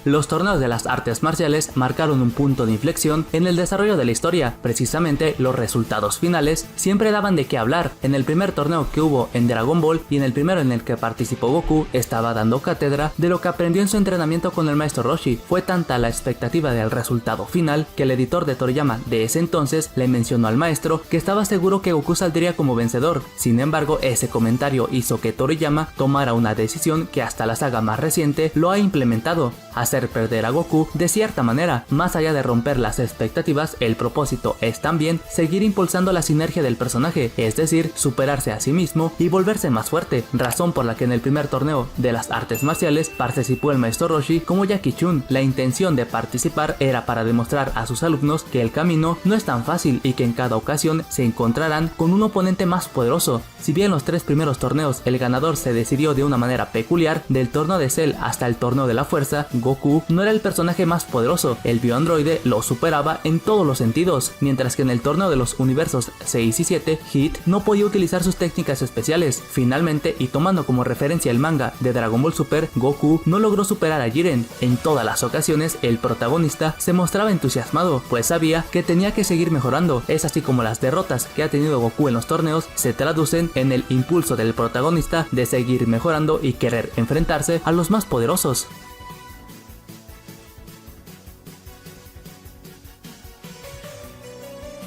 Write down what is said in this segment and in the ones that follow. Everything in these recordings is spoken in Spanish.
Los torneos de las artes marciales marcaron un punto de inflexión en el desarrollo de la historia. Precisamente los resultados finales siempre daban de qué hablar. En el primer torneo que hubo en Dragon Ball y en el primero en el que participó Goku, estaba dando cátedra de lo que aprendió en su entrenamiento con el maestro Roshi. Fue tanta la expectativa del resultado final que el editor de Toriyama de ese entonces le mencionó al maestro que estaba seguro que Goku saldría como vencedor. Sin embargo, ese comentario hizo que Toriyama tomara una decisión que hasta la saga más reciente lo ha implementado: hacer perder a Goku de cierta manera. Más allá de romper las expectativas, el propósito es también seguir impulsando la sinergia del personaje, es decir, superarse a sí mismo y volverse más fuerte, razón por la que en el primer torneo de las artes marciales participó el maestro Roshi como Jackie Chun. La intención de participar era para demostrar a sus alumnos que el camino no es tan fácil y que en cada ocasión se encontrarán con un oponente más poderoso. Si bien los 3 primeros torneos el ganador se decidió de una manera peculiar, del torneo de Cell hasta el torneo de la fuerza, Goku no era el personaje más poderoso, el bioandroide lo superaba en todos los sentidos, mientras que en el torneo de los universos 6 y 7, Hit no podía utilizar sus técnicas especiales. Finalmente, y tomando como referencia el manga de Dragon Ball Super, Goku no logró superar a Jiren. En todas las ocasiones el protagonista se mostraba entusiasmado, pues sabía que tenía que seguir mejorando. Es así como las derrotas que ha tenido Goku en los torneos se traducen en el impulso del protagonista de seguir mejorando y querer enfrentarse a los más poderosos.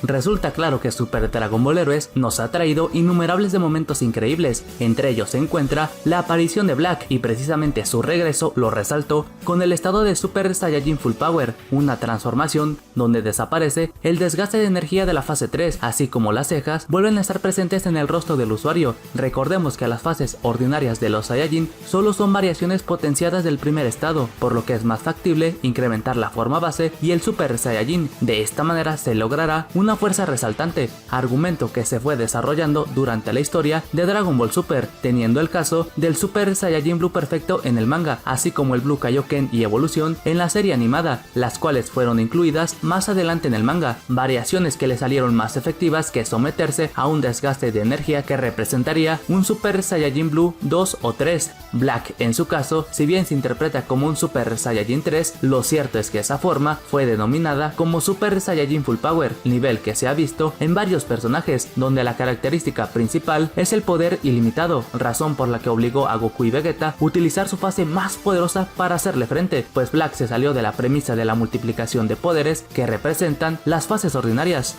Resulta claro que Super Dragon Ball Heroes nos ha traído innumerables de momentos increíbles. Entre ellos se encuentra la aparición de Black, y precisamente su regreso lo resaltó con el estado de Super Saiyajin Full Power, una transformación donde desaparece el desgaste de energía de la fase 3, así como las cejas vuelven a estar presentes en el rostro del usuario. Recordemos que las fases ordinarias de los Saiyajin solo son variaciones potenciadas del primer estado, por lo que es más factible incrementar la forma base y el Super Saiyajin. De esta manera se logrará una fuerza resaltante, argumento que se fue desarrollando durante la historia de Dragon Ball Super, teniendo el caso del Super Saiyajin Blue perfecto en el manga, así como el Blue Kaioken y evolución en la serie animada, las cuales fueron incluidas más adelante en el manga, variaciones que le salieron más efectivas que someterse a un desgaste de energía que representaría un Super Saiyajin Blue 2 o 3. Black, en su caso, si bien se interpreta como un Super Saiyajin 3, lo cierto es que esa forma fue denominada como Super Saiyajin Full Power, nivel que se ha visto en varios personajes, donde la característica principal es el poder ilimitado, razón por la que obligó a Goku y Vegeta a utilizar su fase más poderosa para hacerle frente, pues Black se salió de la premisa de la multiplicación de poderes que representan las fases ordinarias.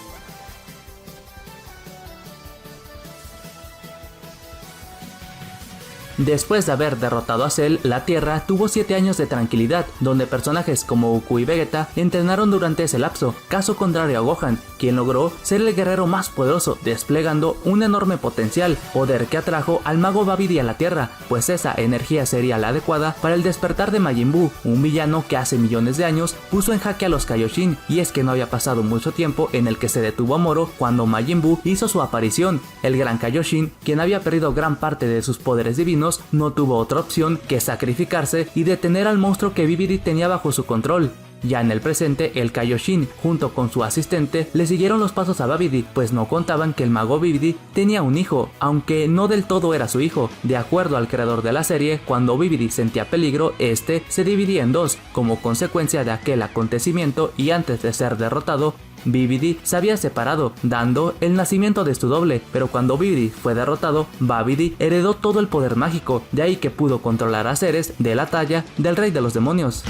Después de haber derrotado a Cell, la Tierra tuvo 7 años de tranquilidad, donde personajes como Goku y Vegeta entrenaron durante ese lapso, caso contrario a Gohan, quien logró ser el guerrero más poderoso, desplegando un enorme potencial, poder que atrajo al mago Babidi a la Tierra, pues esa energía sería la adecuada para el despertar de Majin Buu, un villano que hace millones de años puso en jaque a los Kaioshin, y es que no había pasado mucho tiempo en el que se detuvo a Moro cuando Majin Buu hizo su aparición. El gran Kaioshin, quien había perdido gran parte de sus poderes divinos, no tuvo otra opción que sacrificarse y detener al monstruo que Babidi tenía bajo su control. Ya en el presente, el Kaioshin, junto con su asistente, le siguieron los pasos a Babidi, pues no contaban que el mago Babidi tenía un hijo, aunque no del todo era su hijo. De acuerdo al creador de la serie, cuando Babidi sentía peligro, este se dividía en dos, como consecuencia de aquel acontecimiento, y antes de ser derrotado, Babidi se había separado, dando el nacimiento de su doble, pero cuando Babidi fue derrotado, Babidi heredó todo el poder mágico, de ahí que pudo controlar a seres de la talla del rey de los demonios.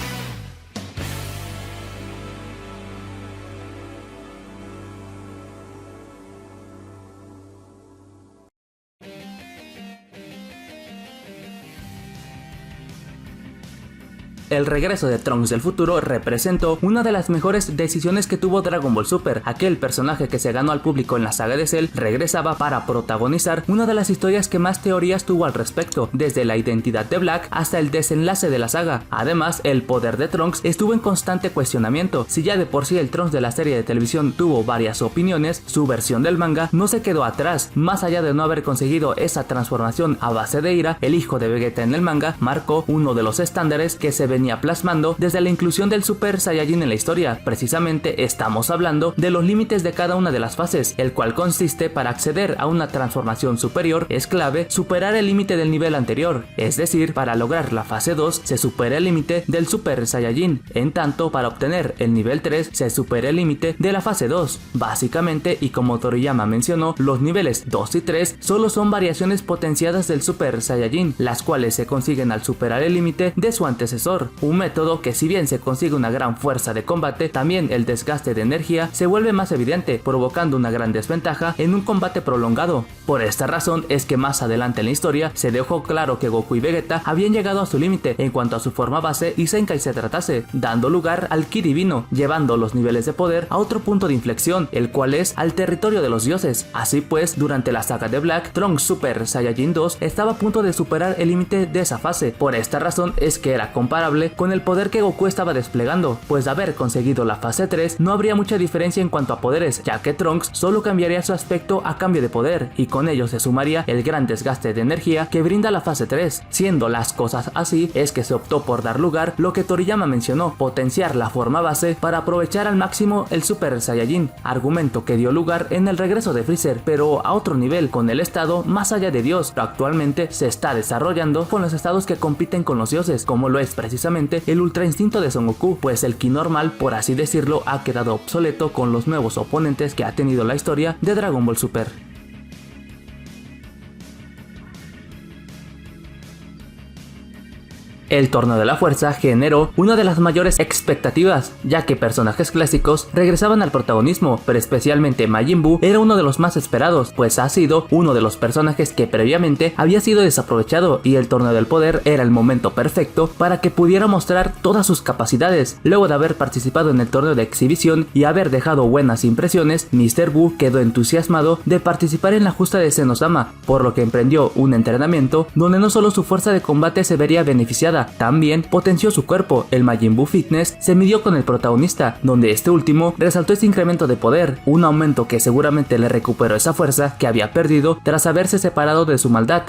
El regreso de Trunks del futuro representó una de las mejores decisiones que tuvo Dragon Ball Super. Aquel personaje que se ganó al público en la saga de Cell regresaba para protagonizar una de las historias que más teorías tuvo al respecto, desde la identidad de Black hasta el desenlace de la saga. Además, el poder de Trunks estuvo en constante cuestionamiento. Si ya de por sí el Trunks de la serie de televisión tuvo varias opiniones, su versión del manga no se quedó atrás. Más allá de no haber conseguido esa transformación a base de ira, el hijo de Vegeta en el manga marcó uno de los estándares que se venía venía plasmando desde la inclusión del Super Saiyajin en la historia. Precisamente estamos hablando de los límites de cada una de las fases, el cual consiste para acceder a una transformación superior es clave superar el límite del nivel anterior, es decir, para lograr la fase 2 se supera el límite del Super Saiyajin, en tanto para obtener el nivel 3 se supera el límite de la fase 2. Básicamente, y como Toriyama mencionó, los niveles 2 y 3 solo son variaciones potenciadas del Super Saiyajin, las cuales se consiguen al superar el límite de su antecesor, un método que si bien se consigue una gran fuerza de combate, también el desgaste de energía se vuelve más evidente, provocando una gran desventaja en un combate prolongado. Por esta razón es que más adelante en la historia se dejó claro que Goku y Vegeta habían llegado a su límite en cuanto a su forma base y Zenkai se tratase, dando lugar al Ki divino, llevando los niveles de poder a otro punto de inflexión, el cual es al territorio de los dioses. Así pues, durante la saga de Black, Trunks Super Saiyajin 2 estaba a punto de superar el límite de esa fase. Por esta razón es que era comparable con el poder que Goku estaba desplegando, pues de haber conseguido la fase 3 no habría mucha diferencia en cuanto a poderes, ya que Trunks solo cambiaría su aspecto a cambio de poder, y con ello se sumaría el gran desgaste de energía que brinda la fase 3. Siendo las cosas así, es que se optó por dar lugar lo que Toriyama mencionó, potenciar la forma base para aprovechar al máximo el Super Saiyajin, argumento que dio lugar en el regreso de Freezer, pero a otro nivel, con el estado más allá de Dios. Pero actualmente se está desarrollando con los estados que compiten con los dioses, como lo es precisamente el Ultra Instinto de Son Goku, pues el Ki normal, por así decirlo, ha quedado obsoleto con los nuevos oponentes que ha tenido la historia de Dragon Ball Super. El Torneo de la Fuerza generó una de las mayores expectativas, ya que personajes clásicos regresaban al protagonismo, pero especialmente Majin Buu era uno de los más esperados, pues ha sido uno de los personajes que previamente había sido desaprovechado, y el Torneo del Poder era el momento perfecto para que pudiera mostrar todas sus capacidades. Luego de haber participado en el torneo de exhibición y haber dejado buenas impresiones, Mr. Buu quedó entusiasmado de participar en la justa de Zenosama, por lo que emprendió un entrenamiento donde no solo su fuerza de combate se vería beneficiada, también potenció su cuerpo. El Majin Buu Fitness se midió con el protagonista, donde este último resaltó ese incremento de poder, un aumento que seguramente le recuperó esa fuerza que había perdido tras haberse separado de su maldad.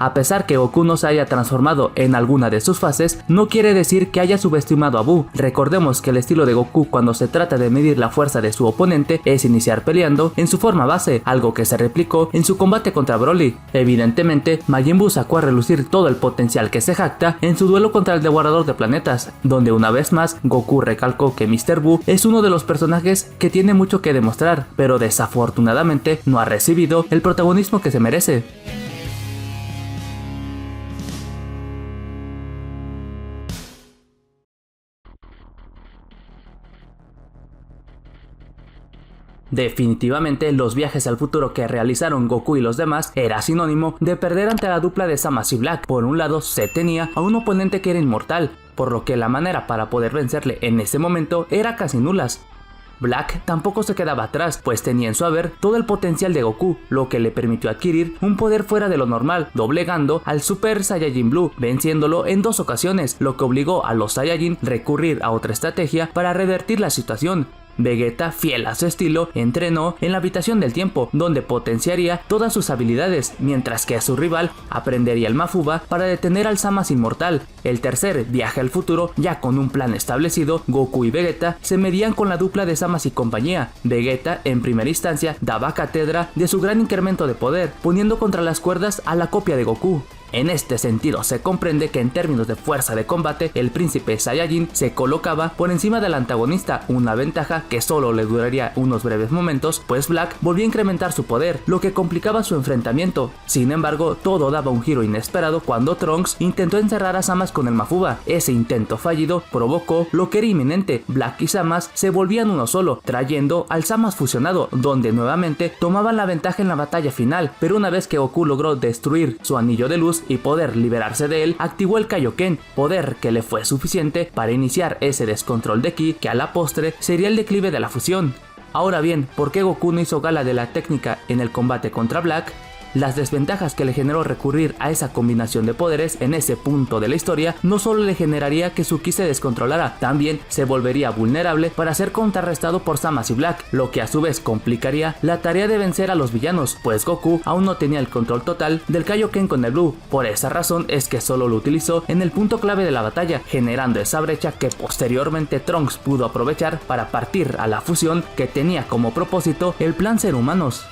A pesar que Goku no se haya transformado en alguna de sus fases, no quiere decir que haya subestimado a Buu. Recordemos que el estilo de Goku cuando se trata de medir la fuerza de su oponente es iniciar peleando en su forma base, algo que se replicó en su combate contra Broly. Evidentemente, Majin Buu sacó a relucir todo el potencial que se jacta en su duelo contra el Devorador de Planetas, donde una vez más Goku recalcó que Mr. Buu es uno de los personajes que tiene mucho que demostrar, pero desafortunadamente no ha recibido el protagonismo que se merece. Definitivamente los viajes al futuro que realizaron Goku y los demás era sinónimo de perder ante la dupla de Zamasu y Black. Por un lado se tenía a un oponente que era inmortal, por lo que la manera para poder vencerle en ese momento era casi nulas. Black tampoco se quedaba atrás, pues tenía en su haber todo el potencial de Goku, lo que le permitió adquirir un poder fuera de lo normal, doblegando al Super Saiyajin Blue, venciéndolo en 2 ocasiones, lo que obligó a los Saiyajin a recurrir a otra estrategia para revertir la situación. Vegeta, fiel a su estilo, entrenó en la habitación del tiempo, donde potenciaría todas sus habilidades, mientras que a su rival aprendería el Mafuba para detener al Zamasu inmortal. El tercer viaje al futuro, ya con un plan establecido, Goku y Vegeta se medían con la dupla de Zamasu y compañía. Vegeta, en primera instancia, daba cátedra de su gran incremento de poder, poniendo contra las cuerdas a la copia de Goku. En este sentido se comprende que en términos de fuerza de combate, el príncipe Saiyajin se colocaba por encima del antagonista, una ventaja que solo le duraría unos breves momentos, pues Black volvió a incrementar su poder, lo que complicaba su enfrentamiento. Sin embargo, todo daba un giro inesperado cuando Trunks intentó encerrar a Zamasu con el Mafuba. Ese intento fallido provocó lo que era inminente: Black y Zamasu se volvían uno solo, trayendo al Zamasu fusionado, donde nuevamente tomaban la ventaja en la batalla final. Pero una vez que Goku logró destruir su anillo de luz y poder liberarse de él, activó el Kaioken, poder que le fue suficiente para iniciar ese descontrol de Ki que a la postre sería el declive de la fusión. Ahora bien, ¿por qué Goku no hizo gala de la técnica en el combate contra Black? Las desventajas que le generó recurrir a esa combinación de poderes en ese punto de la historia no solo le generaría que su ki se descontrolara, también se volvería vulnerable para ser contrarrestado por Zamasu Black, lo que a su vez complicaría la tarea de vencer a los villanos, pues Goku aún no tenía el control total del Kaioken con el Blue. Por esa razón es que solo lo utilizó en el punto clave de la batalla, generando esa brecha que posteriormente Trunks pudo aprovechar para partir a la fusión que tenía como propósito el plan Ser Humanos.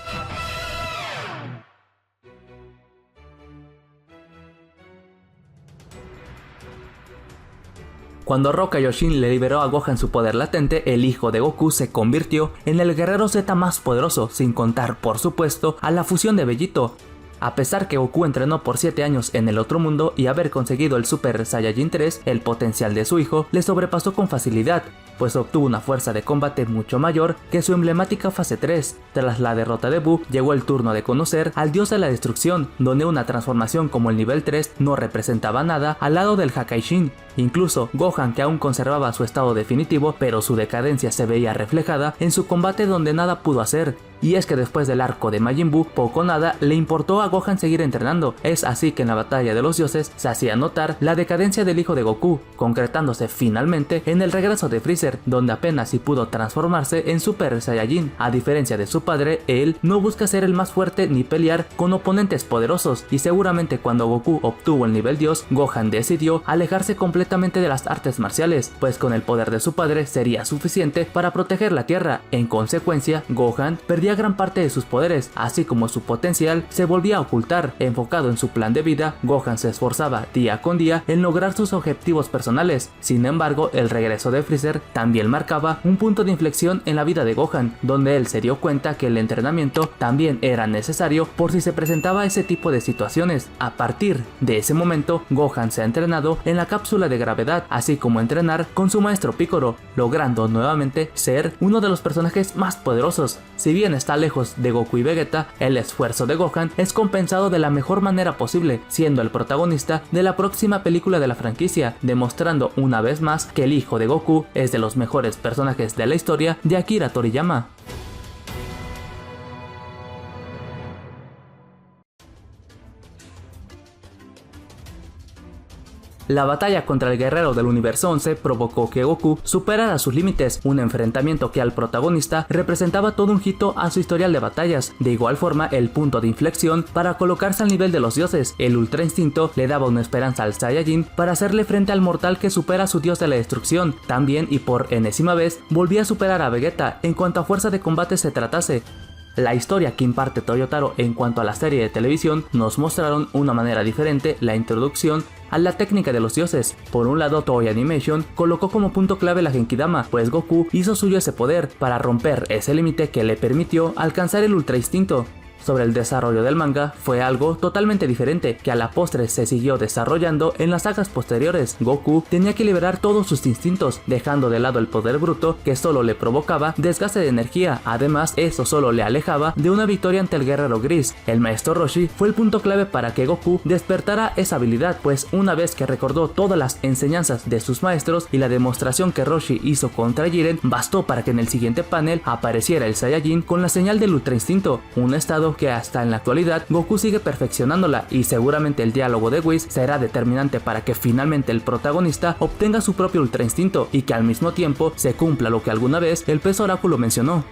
Cuando Rock Kaioshin le liberó a Gohan su poder latente, el hijo de Goku se convirtió en el guerrero Z más poderoso, sin contar, por supuesto, a la fusión de Bellito. A pesar que Goku entrenó por 7 años en el otro mundo y haber conseguido el Super Saiyajin 3, el potencial de su hijo le sobrepasó con facilidad, pues obtuvo una fuerza de combate mucho mayor que su emblemática fase 3. Tras la derrota de Buu, llegó el turno de conocer al dios de la destrucción, donde una transformación como el nivel 3 no representaba nada al lado del Hakaishin. Incluso Gohan, que aún conservaba su estado definitivo, pero su decadencia se veía reflejada en su combate donde nada pudo hacer. Y es que después del arco de Majin Buu, poco o nada le importó a Gohan seguir entrenando. Es así que en la batalla de los dioses se hacía notar la decadencia del hijo de Goku, concretándose finalmente en el regreso de Freezer, donde apenas si pudo transformarse en Super Saiyajin. A diferencia de su padre, él no busca ser el más fuerte ni pelear con oponentes poderosos, y seguramente cuando Goku obtuvo el nivel dios, Gohan decidió alejarse completamente de las artes marciales, pues con el poder de su padre sería suficiente para proteger la tierra. En consecuencia, Gohan perdía gran parte de sus poderes, así como su potencial se volvía a ocultar. Enfocado en su plan de vida, Gohan se esforzaba día con día en lograr sus objetivos personales. Sin embargo, el regreso de Freezer también marcaba un punto de inflexión en la vida de Gohan, donde él se dio cuenta que el entrenamiento también era necesario por si se presentaba ese tipo de situaciones. A partir de ese momento, Gohan se ha entrenado en la cápsula de gravedad, así como entrenar con su maestro Piccolo, logrando nuevamente ser uno de los personajes más poderosos. Si bien está lejos de Goku y Vegeta, el esfuerzo de Gohan es compensado de la mejor manera posible, siendo el protagonista de la próxima película de la franquicia, demostrando una vez más que el hijo de Goku es de los mejores personajes de la historia de Akira Toriyama. La batalla contra el guerrero del universo 11 provocó que Goku superara sus límites, un enfrentamiento que al protagonista representaba todo un hito a su historial de batallas. De igual forma, el punto de inflexión para colocarse al nivel de los dioses. El Ultra Instinto le daba una esperanza al Saiyajin para hacerle frente al mortal que supera a su dios de la destrucción. También, y por enésima vez, volvía a superar a Vegeta en cuanto a fuerza de combate se tratase. La historia que imparte Toyotaro en cuanto a la serie de televisión nos mostraron una manera diferente la introducción a la técnica de los dioses. Por un lado, Toei Animation colocó como punto clave la Genkidama, pues Goku hizo suyo ese poder para romper ese límite que le permitió alcanzar el Ultra Instinto. Sobre el desarrollo del manga fue algo totalmente diferente, que a la postre se siguió desarrollando en las sagas posteriores. Goku tenía que liberar todos sus instintos, dejando de lado el poder bruto que solo le provocaba desgaste de energía. Además, eso solo le alejaba de una victoria ante el guerrero gris. El maestro Roshi fue el punto clave para que Goku despertara esa habilidad, pues una vez que recordó todas las enseñanzas de sus maestros y la demostración que Roshi hizo contra Jiren, bastó para que en el siguiente panel apareciera el Saiyajin con la señal del Ultra Instinto, un estado que hasta en la actualidad Goku sigue perfeccionándola, y seguramente el diálogo de Whis será determinante para que finalmente el protagonista obtenga su propio Ultra Instinto y que al mismo tiempo se cumpla lo que alguna vez el pez oráculo mencionó.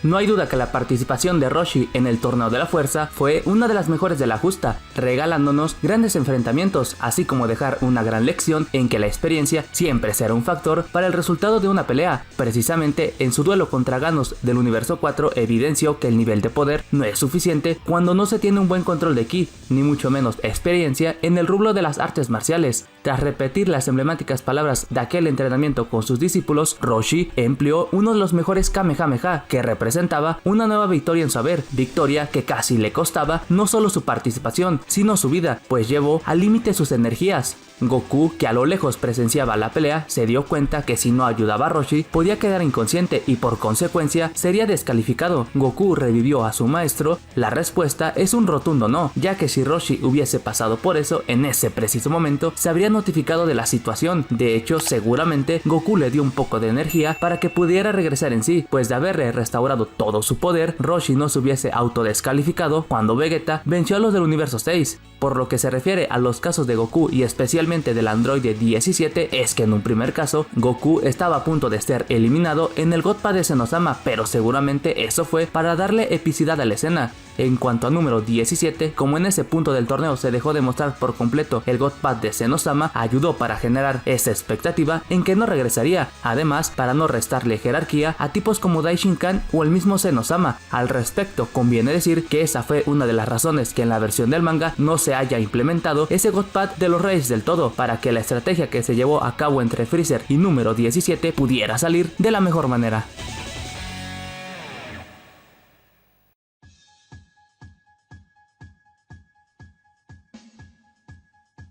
No hay duda que la participación de Roshi en el Torneo de la Fuerza fue una de las mejores de la justa, regalándonos grandes enfrentamientos, así como dejar una gran lección en que la experiencia siempre será un factor para el resultado de una pelea. Precisamente en su duelo contra Ganos del Universo 4 evidenció que el nivel de poder no es suficiente cuando no se tiene un buen control de ki, ni mucho menos experiencia en el rubro de las artes marciales. Tras repetir las emblemáticas palabras de aquel entrenamiento con sus discípulos, Roshi empleó uno de los mejores Kamehameha, que representaba una nueva victoria en su haber, victoria que casi le costaba no solo su participación, sino su vida, pues llevó al límite sus energías. Goku, que a lo lejos presenciaba la pelea, se dio cuenta que si no ayudaba a Roshi podía quedar inconsciente y por consecuencia sería descalificado. Goku revivió a su maestro. La respuesta es un rotundo no, ya que si Roshi hubiese pasado por eso, en ese preciso momento se habría notificado de la situación. De hecho, seguramente Goku le dio un poco de energía para que pudiera regresar en sí, pues de haberle restaurado todo su poder, Roshi no se hubiese autodescalificado cuando Vegeta venció a los del universo 6. Por lo que se refiere a los casos de Goku y especialmente del androide 17, es que en un primer caso, Goku estaba a punto de ser eliminado en el Godpad de Zenosama, pero seguramente eso fue para darle epicidad a la escena. En cuanto a número 17, como en ese punto del torneo se dejó de mostrar por completo el Godpad de Zenosama, ayudó para generar esa expectativa en que no regresaría, además para no restarle jerarquía a tipos como Daishinkan o el mismo Zenosama. Al respecto, conviene decir que esa fue una de las razones que en la versión del manga no se haya implementado ese Godpad de los Reyes del Todo, para que la estrategia que se llevó a cabo entre Freezer y número 17 pudiera salir de la mejor manera.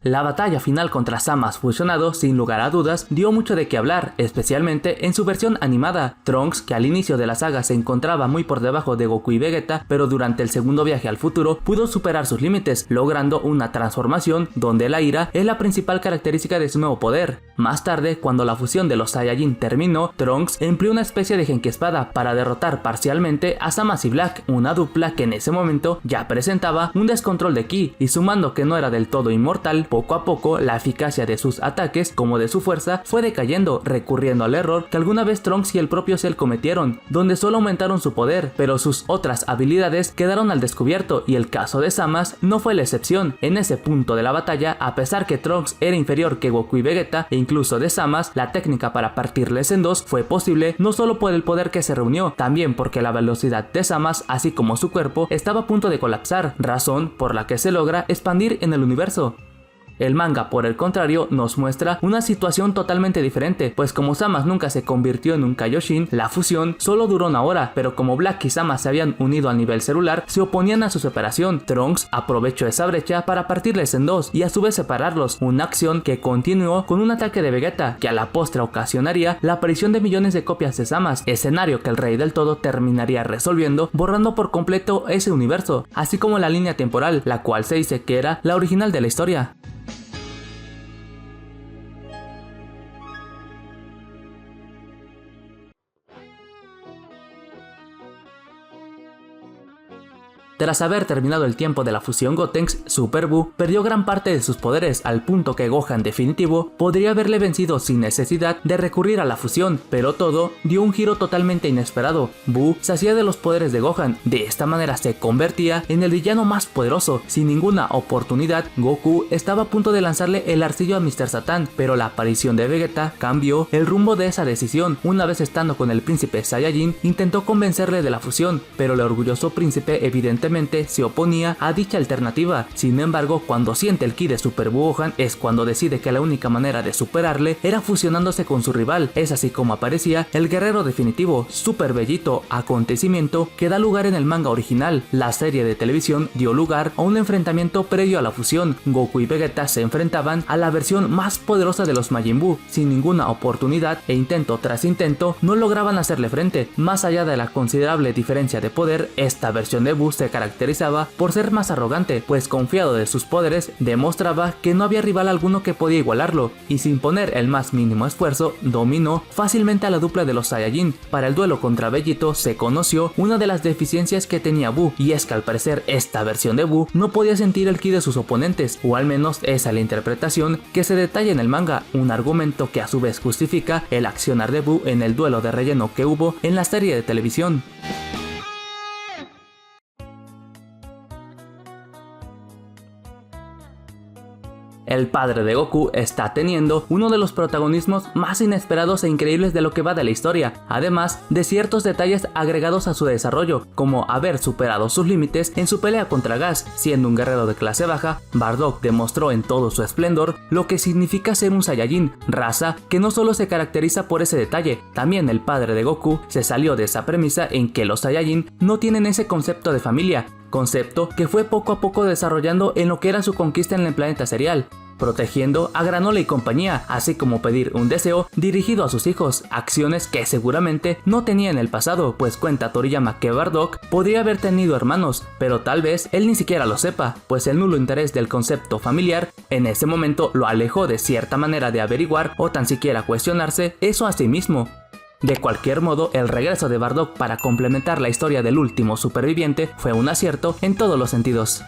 La batalla final contra Zamasu fusionado, sin lugar a dudas, dio mucho de qué hablar, especialmente en su versión animada. Trunks, que al inicio de la saga se encontraba muy por debajo de Goku y Vegeta, pero durante el segundo viaje al futuro pudo superar sus límites, logrando una transformación donde la ira es la principal característica de su nuevo poder. Más tarde, cuando la fusión de los Saiyajin terminó, Trunks empleó una especie de Genki Espada para derrotar parcialmente a Zamasu y Black, una dupla que en ese momento ya presentaba un descontrol de ki, y sumando que no era del todo inmortal, poco a poco la eficacia de sus ataques como de su fuerza fue decayendo, recurriendo al error que alguna vez Trunks y el propio Cell cometieron, donde solo aumentaron su poder, pero sus otras habilidades quedaron al descubierto, y el caso de Zamasu no fue la excepción. En ese punto de la batalla, a pesar que Trunks era inferior que Goku y Vegeta, e incluso de Zamasu, la técnica para partirles en dos fue posible no solo por el poder que se reunió, también porque la velocidad de Zamasu, así como su cuerpo, estaba a punto de colapsar, razón por la que se logra expandir en el universo. El manga, por el contrario, nos muestra una situación totalmente diferente, pues como Zamasu nunca se convirtió en un Kaioshin, la fusión solo duró una hora, pero como Black y Zamasu se habían unido a nivel celular, se oponían a su separación. Trunks aprovechó esa brecha para partirles en dos y a su vez separarlos, una acción que continuó con un ataque de Vegeta, que a la postre ocasionaría la aparición de millones de copias de Zamasu, escenario que el Rey del Todo terminaría resolviendo, borrando por completo ese universo, así como la línea temporal, la cual se dice que era la original de la historia. Tras haber terminado el tiempo de la fusión Gotenks, Super Buu perdió gran parte de sus poderes al punto que Gohan definitivo podría haberle vencido sin necesidad de recurrir a la fusión, pero todo dio un giro totalmente inesperado. Buu se hacía de los poderes de Gohan, de esta manera se convertía en el villano más poderoso. Sin ninguna oportunidad, Goku estaba a punto de lanzarle el arcillo a Mr. Satan, pero la aparición de Vegeta cambió el rumbo de esa decisión. Una vez estando con el príncipe Saiyajin, intentó convencerle de la fusión, pero el orgulloso príncipe evidentemente se oponía a dicha alternativa. Sin embargo, cuando siente el ki de Super Buu Gohan es cuando decide que la única manera de superarle era fusionándose con su rival. Es así como aparecía el guerrero definitivo, Super Bellito, acontecimiento que da lugar en el manga original. La serie de televisión dio lugar a un enfrentamiento previo a la fusión. Goku y Vegeta se enfrentaban a la versión más poderosa de los Majin Buu. Sin ninguna oportunidad e intento tras intento no lograban hacerle frente. Más allá de la considerable diferencia de poder, esta versión de Buu se caracterizaba por ser más arrogante, pues confiado de sus poderes, demostraba que no había rival alguno que podía igualarlo, y sin poner el más mínimo esfuerzo, dominó fácilmente a la dupla de los Saiyajin. Para el duelo contra Bellito se conoció una de las deficiencias que tenía Buu, y es que al parecer esta versión de Buu no podía sentir el ki de sus oponentes, o al menos esa es la interpretación que se detalla en el manga, un argumento que a su vez justifica el accionar de Buu en el duelo de relleno que hubo en la serie de televisión. El padre de Goku está teniendo uno de los protagonismos más inesperados e increíbles de lo que va de la historia, además de ciertos detalles agregados a su desarrollo, como haber superado sus límites en su pelea contra Gas. Siendo un guerrero de clase baja, Bardock demostró en todo su esplendor lo que significa ser un Saiyajin, raza que no solo se caracteriza por ese detalle. También el padre de Goku se salió de esa premisa en que los Saiyajin no tienen ese concepto de familia, concepto que fue poco a poco desarrollando en lo que era su conquista en el planeta serial. protegiendo a Granola y compañía, así como pedir un deseo dirigido a sus hijos, acciones que seguramente no tenía en el pasado, pues cuenta Toriyama que Bardock podría haber tenido hermanos, pero tal vez él ni siquiera lo sepa, pues el nulo interés del concepto familiar en ese momento lo alejó de cierta manera de averiguar o tan siquiera cuestionarse eso a sí mismo. De cualquier modo, el regreso de Bardock para complementar la historia del último superviviente fue un acierto en todos los sentidos.